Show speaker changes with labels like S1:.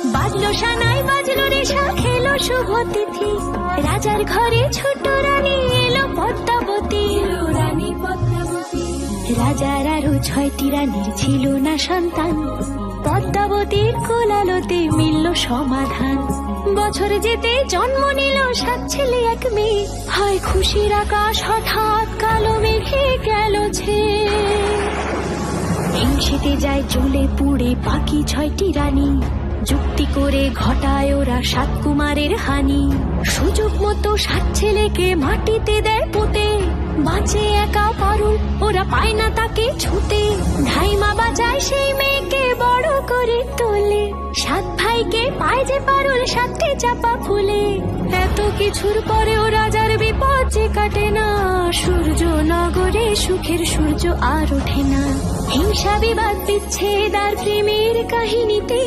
S1: বাজলো সানাই বাজলো রেশা খেলো শুভ তিথি, রাজার ঘরে ছোট রানী এলো পদ্মাবতী। রাজার আরো 6টি রানীর ছিল না সন্তান, পদ্মাবতীর কোলালোতে মিলল সমাধান। বছর যেতে জন্ম নিল 7 ছেলে 1 মেয়ে, হয় খুশির আকাশ হঠাৎ কালো মেঘে গেল ছেয়ে। হিংসেতে যায় জ্বলে পুড়ে বাকি 6টি রানী, যুক্তি করে ঘটায় ওরা 7 কুমারের হানি। সুযোগ মতো 7 ছেলেকে মাটিতে দেয় পুঁতে, বাঁচে একা পারুল ওরা পায় না তাকে ছুতে। ধাইমা বাজায় সেই মেয়েকে বড় করে তোলে, 7 ভাইকে পায় যে পারুল 7টে চাপা ফুলে। এত কিছুর পরেও রাজার বিপদ যে কাটে না, সূর্য নগরে সুখের সূর্য আর ওঠে না। হিংসা বিবাদ বিচ্ছেদ আর প্রেমের কাহিনীতে